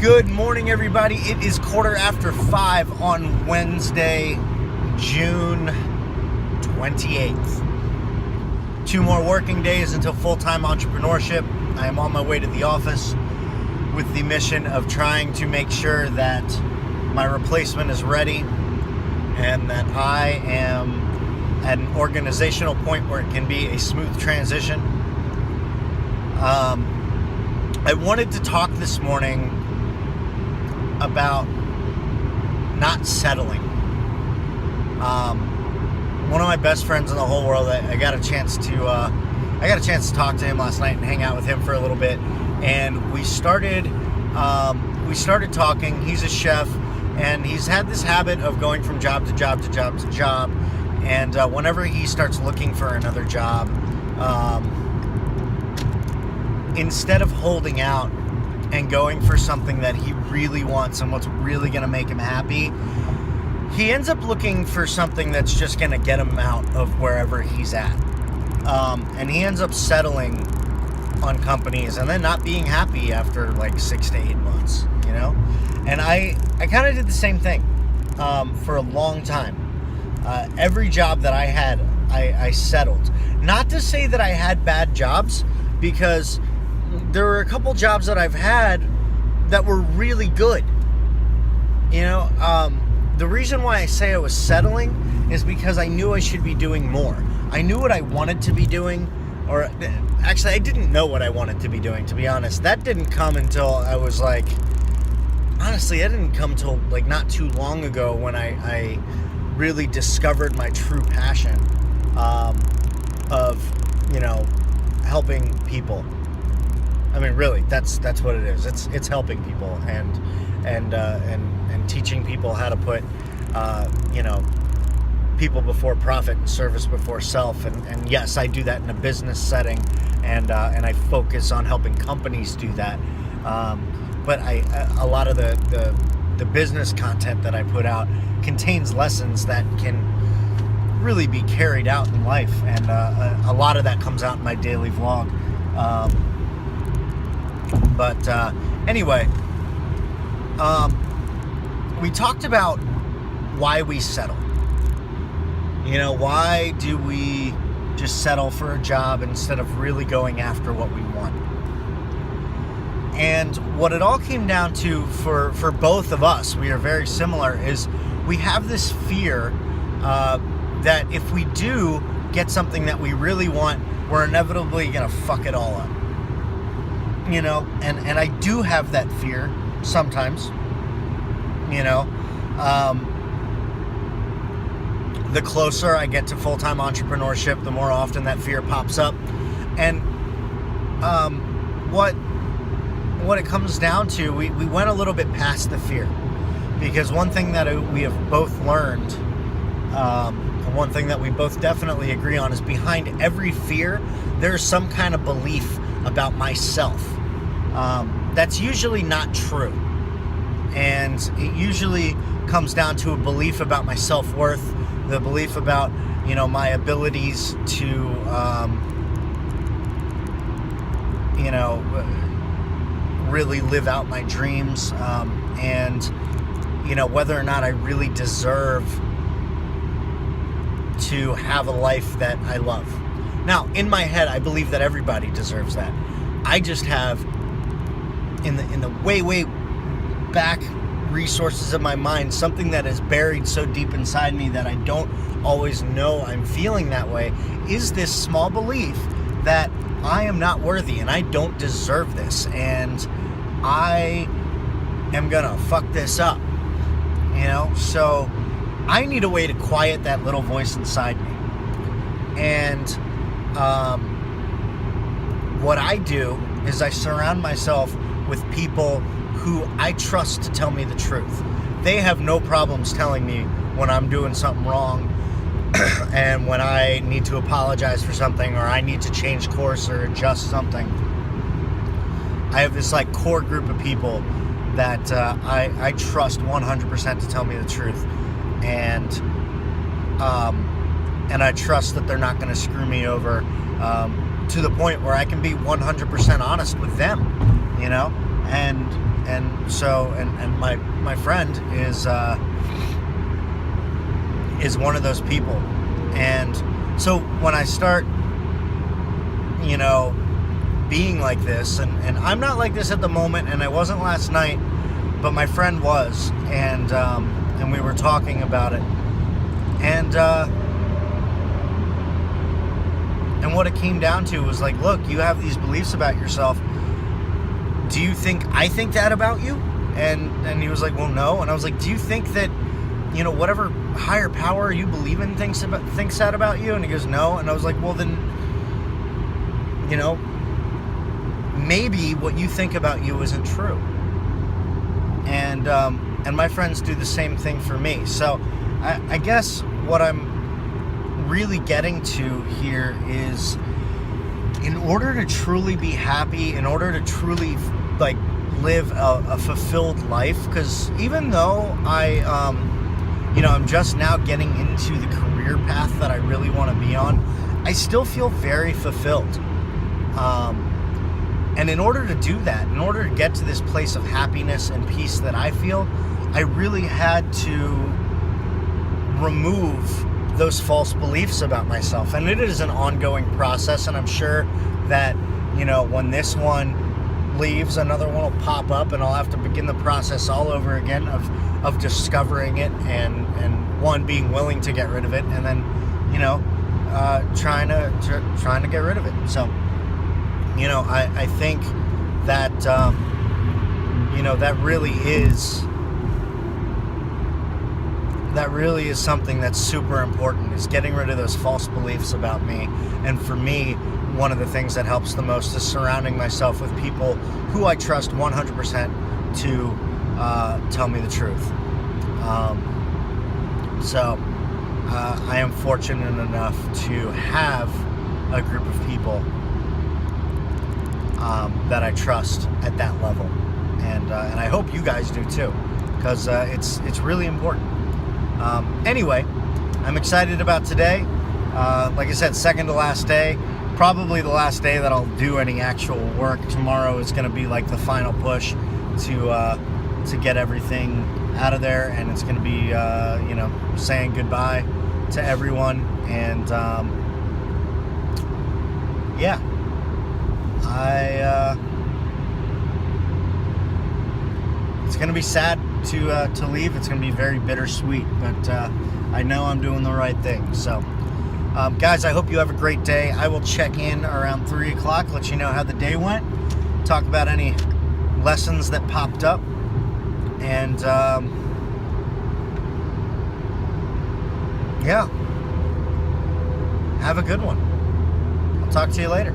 Good morning, everybody. It is 5:15 on Wednesday, June 28th. 2 more working days until full-time entrepreneurship. I am on my way to the office with the mission of trying to make sure that my replacement is ready and that I am at an organizational point where it can be a smooth transition. I wanted to talk this morning about not settling. One of my best friends in the whole world, I got a chance to talk to him last night and hang out with him for a little bit, and we started talking. He's a chef, and he's had this habit of going from job to job to job to job, and whenever he starts looking for another job, instead of holding out and going for something that he really wants and what's really going to make him happy, he ends up looking for something that's just going to get him out of wherever he's at. And he ends up settling on companies and then not being happy after like 6 to 8 months, you know? And I kind of did the same thing for a long time. Every job that I had, I settled. Not to say that I had bad jobs, because there were a couple jobs that I've had that were really good. You know, the reason why I say I was settling is because I knew I should be doing more. I knew what I wanted to be doing, or actually I didn't know what I wanted to be doing, to be honest. That didn't come until I was like, honestly, that didn't come till like not too long ago when I really discovered my true passion of, you know, helping people. I mean, really, that's what it is. It's helping people and teaching people how to put, you know, people before profit and service before self. And yes, I do that in a business setting, and I focus on helping companies do that. But a lot of the business content that I put out contains lessons that can really be carried out in life, and a lot of that comes out in my daily vlog. But anyway, we talked about why we settle. You know, why do we just settle for a job instead of really going after what we want? And what it all came down to for both of us, we are very similar, is we have this fear that if we do get something that we really want, we're inevitably going to fuck it all up. You know, and I do have that fear sometimes, you know. The closer I get to full-time entrepreneurship, the more often that fear pops up. And what it comes down to, we went a little bit past the fear, because one thing that we have both learned, one thing that we both definitely agree on, is behind every fear there's some kind of belief about myself. That's usually not true, and it usually comes down to a belief about my self-worth, the belief about, you know, my abilities to, you know, really live out my dreams, and, you know, whether or not I really deserve to have a life that I love. Now, in my head, I believe that everybody deserves that. I just have, in the way back resources of my mind, something that is buried so deep inside me that I don't always know I'm feeling that way, is this small belief that I am not worthy and I don't deserve this, and I am gonna fuck this up, you know? So I need a way to quiet that little voice inside me. And what I do is I surround myself with people who I trust to tell me the truth. They have no problems telling me when I'm doing something wrong and when I need to apologize for something, or I need to change course or adjust something. I have this like core group of people that I trust 100% to tell me the truth, and I trust that they're not going to screw me over, to the point where I can be 100% honest with them, you know, and and my friend is one of those people. And so when I start, you know, being like this, and I'm not like this at the moment, and I wasn't last night, but my friend was, and we were talking about it, and what it came down to was like, look, you have these beliefs about yourself. Do you think I think that about you? And he was like, well, no. And I was like, do you think that, you know, whatever higher power you believe in thinks that about you? And he goes, no. And I was like, well, then, you know, maybe what you think about you isn't true. And my friends do the same thing for me. So I guess what I'm really getting to here is, in order to truly be happy, in order to truly like live a fulfilled life, because even though I'm just now getting into the career path that I really want to be on, I still feel very fulfilled. And in order to do that, in order to get to this place of happiness and peace that I feel, I really had to remove those false beliefs about myself. And it is an ongoing process, and I'm sure that, you know, when this one leaves, another one will pop up, and I'll have to begin the process all over again of discovering it, and one, being willing to get rid of it, and then, you know, trying to get rid of it. So, you know, I think that you know, that really is something that's super important, is getting rid of those false beliefs about me. And for me, one of the things that helps the most is surrounding myself with people who I trust 100% to tell me the truth. So I am fortunate enough to have a group of people that I trust at that level, and I hope you guys do too, because it's really important. Anyway, I'm excited about today. Like I said, second to last day, probably the last day that I'll do any actual work. Tomorrow is going to be like the final push to get everything out of there, and it's going to be you know, saying goodbye to everyone, and yeah, it's going to be sad to leave. It's going to be very bittersweet, but I know I'm doing the right thing. So, guys, I hope you have a great day. I will check in around 3 o'clock, let you know how the day went, talk about any lessons that popped up, and yeah, have a good one. I'll talk to you later.